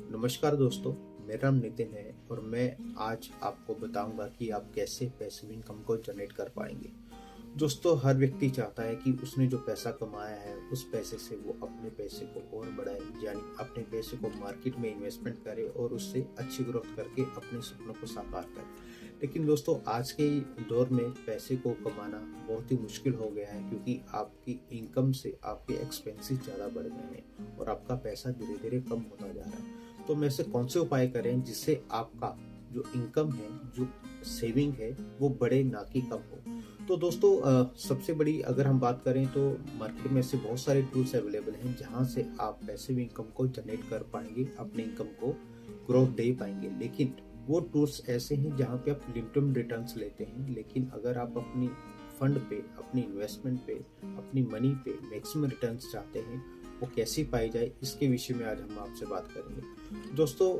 नमस्कार दोस्तों, मेरा नाम नितिन है और मैं आज आपको बताऊंगा कि आप कैसे पैसिव इनकम को जनरेट कर पाएंगे। दोस्तों, हर व्यक्ति चाहता है कि उसने जो पैसा कमाया है उस पैसे से वो अपने पैसे को और बढ़ाए, यानी अपने पैसे को मार्केट में इन्वेस्टमेंट करे और उससे अच्छी ग्रोथ करके अपने सपनों को साकार करे। लेकिन दोस्तों, आज के दौर में पैसे को कमाना बहुत ही मुश्किल हो गया है, क्योंकि आपकी इनकम से आपके एक्सपेंसेस ज़्यादा बढ़ गए हैं और आपका पैसा धीरे धीरे कम होता जा रहा है। तो मैं से कौन से उपाय करें जिससे आपका जो इनकम है, जो सेविंग है, वो बढ़े ना कि कम हो। तो दोस्तों, सबसे बड़ी अगर हम बात करें तो मार्केट में ऐसे बहुत सारे टूल्स अवेलेबल हैं जहां से आप पैसिव इनकम को जनरेट कर पाएंगे, अपने इनकम को ग्रोथ दे पाएंगे। लेकिन वो टूल्स ऐसे हैं जहां पे आप लिमिटेड रिटर्न्स लेते हैं, लेकिन अगर आप अपनी फंड पे, अपनी इन्वेस्टमेंट पे, अपनी मनी पे मैक्सिमम रिटर्न्स चाहते हैं, वो कैसे पाई जाए, इसके विषय में आज हम आपसे बात करेंगे। दोस्तों,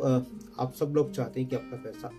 आप सब लोग चाहते हैं कि आपका पैसा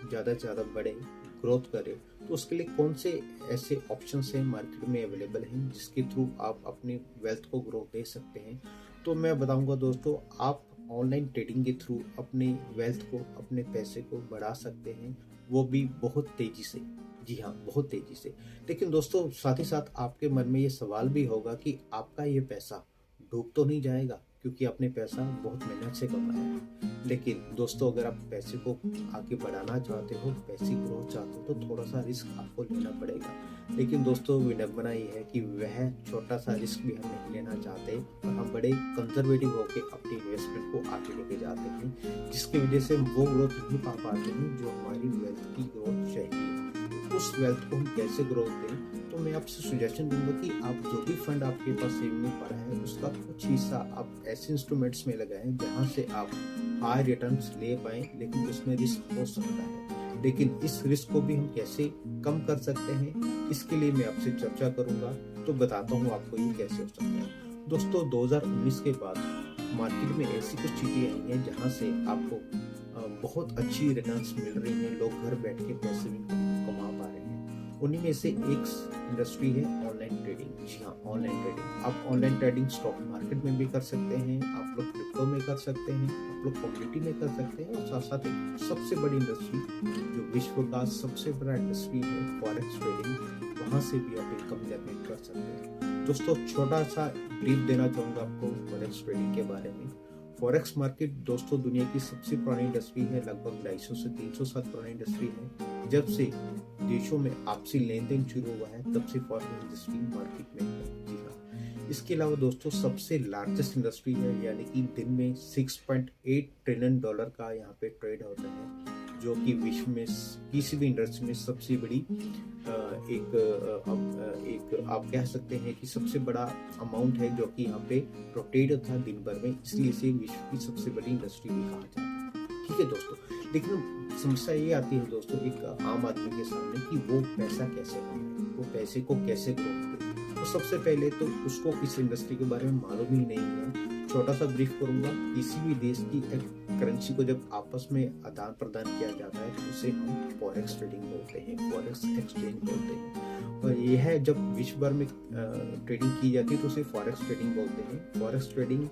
ज़्यादा से ज़्यादा बढ़े, ग्रोथ करे। तो उसके लिए कौन से ऐसे ऑप्शंस हैं मार्केट में अवेलेबल हैं जिसके थ्रू आप अपनी वेल्थ को ग्रोथ दे सकते हैं। तो मैं बताऊंगा दोस्तों, आप ऑनलाइन ट्रेडिंग के थ्रू अपनी वेल्थ को, अपने पैसे को बढ़ा सकते हैं, वो भी बहुत तेजी से। जी हाँ, बहुत तेजी से। लेकिन दोस्तों, साथ ही साथ आपके मन में ये सवाल भी होगा कि आपका ये पैसा डूब तो नहीं जाएगा, क्योंकि आपने पैसा बहुत मेहनत से कमाया है। लेकिन दोस्तों, अगर आप पैसे को आगे बढ़ाना चाहते हो, पैसे ग्रोथ चाहते हो, तो थोड़ा सा रिस्क आपको लेना पड़ेगा। लेकिन दोस्तों, विडंबना ये है कि वह छोटा सा रिस्क भी हम नहीं लेना चाहते और हम बड़े कंजर्वेटिव होकर अपनी इन्वेस्टमेंट को आगे लेके जाते हैं, जिसकी वजह से हम वो ग्रोथ नहीं पा पाते हैं जो हमारी वेल्थ की ग्रोथ चाहिए। उस वेल्थ को हम कैसे ग्रोथ दें, तो मैं आपसे सजेशन दूंगा कि आप जो भी फंड आपके पास सेविंग में पड़ा है, उसका कुछ हिस्सा आप ऐसे इंस्ट्रूमेंट्स में लगाएं जहां से आप हाई रिटर्न्स ले पाएं, लेकिन उसमें रिस्क हो सकता है। लेकिन इस रिस्क को भी हम कैसे कम कर सकते हैं, इसके लिए मैं आपसे चर्चा करूंगा। तो बताता हूँ आपको ये कैसे हो सकता है। दोस्तों, 2019 के बाद मार्केट में ऐसी कुछ चीजें आई हैं जहां से आपको बहुत अच्छी रिटर्न्स मिल रही हैं, लोग घर बैठ के पैसे भी कमा पा रहे हैं। उन्हीं में से एक इंडस्ट्री है ऑनलाइन ट्रेडिंग। जी हाँ, ऑनलाइन ट्रेडिंग। आप ऑनलाइन ट्रेडिंग स्टॉक मार्केट में भी कर सकते हैं, आप लोग क्रिप्टो में कर सकते हैं, आप लोग कम्युनिटी में कर सकते हैं, और साथ साथ एक सबसे बड़ी इंडस्ट्री जो विश्व का सबसे बड़ा इंडस्ट्री है फॉरेक्स ट्रेडिंग, वहाँ से भी आप इनकम जनरेट कर सकते हैं। दोस्तों, छोटा सा ब्रीफ देना चाहूँगा आपको फॉरेक्स ट्रेडिंग के बारे में। फॉरेक्स मार्केट दोस्तों दुनिया की सबसे पुरानी इंडस्ट्री है, लगभग 250 से 300 साल पुरानी इंडस्ट्री है। जब से देशों में आपसी लेन देन शुरू हुआ है, तब से फॉरेक्स इंडस्ट्री मार्केट में है। जी हाँ, इसके अलावा दोस्तों सबसे लार्जेस्ट इंडस्ट्री है, यानी कि दिन में $6.8 ट्रिलियन का यहाँ पे ट्रेड होता है, जो कि विश्व में किसी भी इंडस्ट्री में सबसे बड़ी एक आप कह सकते हैं कि सबसे बड़ा अमाउंट है जो कि यहाँ पे रोटेट होता है दिन भर में, इसलिए इसे विश्व की सबसे बड़ी इंडस्ट्री भी कहा जाता है। ठीक है दोस्तों, लेकिन समस्या ये आती है दोस्तों एक आम आदमी के सामने कि वो पैसा कैसे कमाए, वो पैसे को कैसे ग्रो करे। तो सबसे पहले तो उसको इस इंडस्ट्री के बारे में मालूम ही नहीं है। छोटा सा ब्रीफ करूंगा। किसी भी देश की करेंसी को जब आपस में आदान प्रदान किया जाता है तो उसे हम फॉरेक्स ट्रेडिंग बोलते हैं, फॉरेक्स एक्सचेंज बोलते हैं। और यह है जब विश्व भर में ट्रेडिंग की जाती है तो उसे फॉरेक्स ट्रेडिंग बोलते हैं। फॉरेक्स ट्रेडिंग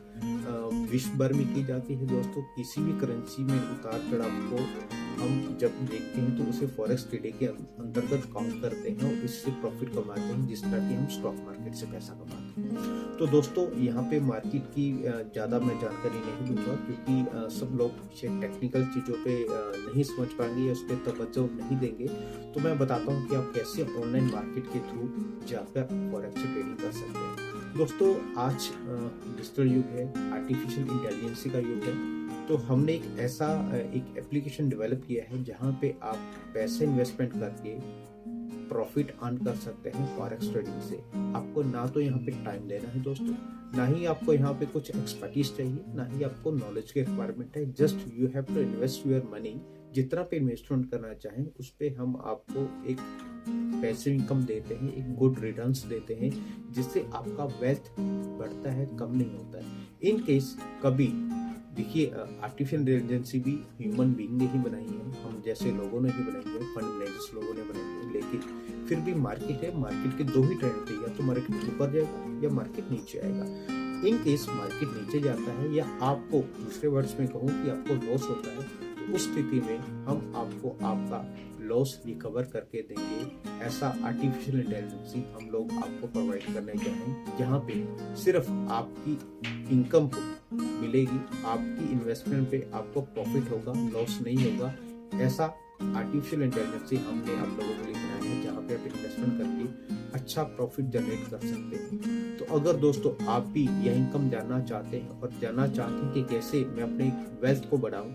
विश्व भर में की जाती है दोस्तों। किसी भी करेंसी में उतार चढ़ाव को हम जब देखते हैं तो उसे फॉरेक्स ट्रेडिंग के अंतर्गत काउंट करते हैं और इससे प्रॉफिट कमाते हैं, जिस तरह की हम स्टॉक मार्केट से पैसा कमाते हैं। तो दोस्तों, यहाँ पे मार्केट की ज़्यादा मैं जानकारी नहीं दूंगा, क्योंकि सब लोग टेक्निकल चीज़ों पे नहीं समझ पाएंगे या उस पर तवज्जो नहीं देंगे। तो मैं बताता हूँ कि आप कैसे ऑनलाइन मार्केट के थ्रू जाकर फॉरेक्स ट्रेडिंग कर सकते हैं। दोस्तों, आज डिजिटल युग है, आर्टिफिशियल इंटेलिजेंस का युग है। तो हमने एक एप्लीकेशन डेवलप किया है जहां पे आप पैसे इन्वेस्टमेंट करके प्रॉफिट अर्न कर सकते हैं फॉरेक्स ट्रेडिंग से। आपको ना तो यहाँ पे टाइम देना है दोस्तों, ना ही आपको यहाँ पे कुछ एक्सपर्टीज चाहिए, ना ही आपको नॉलेज की रिक्वायरमेंट है। Just you have to invest your money. जितना पे इन्वेस्टमेंट करना चाहें उस पे हम आपको एक पैसिव इनकम देते हैं, एक गुड रिटर्न्स देते हैं, जिससे आपका वेल्थ बढ़ता है, कम नहीं होता है। इन केस कभी देखिए, आर्टिफिशियल इंटेलिजेंस भी ह्यूमन बीइंग ने ही बनाई है, हम जैसे लोगों ने ही बनाई है, फंड मैनेजर्स लोगों ने बनाई है। लेकिन फिर भी मार्केट है, मार्केट के दो ही ट्रेंड थे, या तो मार्केट ऊपर जाएगा या मार्केट नीचे आएगा। इन केस मार्केट नीचे जाता है या आपको दूसरे वर्ड्स में कहूँ कि आपको लॉस होता है, तो उस स्थिति में हम आपको आपका लॉस रिकवर करके देंगे। ऐसा आर्टिफिशियल इंटेलिजेंसी हम लोग आपको प्रोवाइड करने चाहेंगे, जहाँ पे सिर्फ आपकी इनकम को मिलेगी, आपकी इन्वेस्टमेंट पे आपको प्रॉफिट होगा, लॉस नहीं होगा। ऐसा आर्टिफिशियल इंटेलिजेंसी हमने आप लोगों के लिए बनाया है, जहाँ पे आप इन्वेस्टमेंट करके अच्छा प्रॉफिट जनरेट कर सकते हैं। तो अगर दोस्तों आप भी यह इनकम जानना चाहते हैं और जानना चाहते हैं कि कैसे मैं अपने वेल्थ को बढ़ाऊं,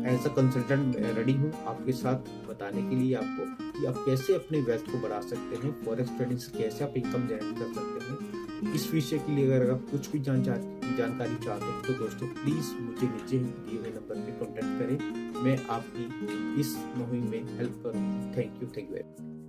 एज अ कंसल्टेंट रेडी हूं आपके साथ बताने के लिए आपको कि आप कैसे अपने वेल्थ को बढ़ा सकते हैं, फॉरेक्स ट्रेडिंग से कैसे आप इनकम जनरेट कर सकते हैं। इस विषय के लिए अगर आप कुछ भी जानकारी चाहते हैं तो दोस्तों प्लीज मुझे नीचे दिए हुए नंबर पे कॉन्टेक्ट करें, मैं आपकी इस मुहिम में हेल्प करूँ। Thank you very much.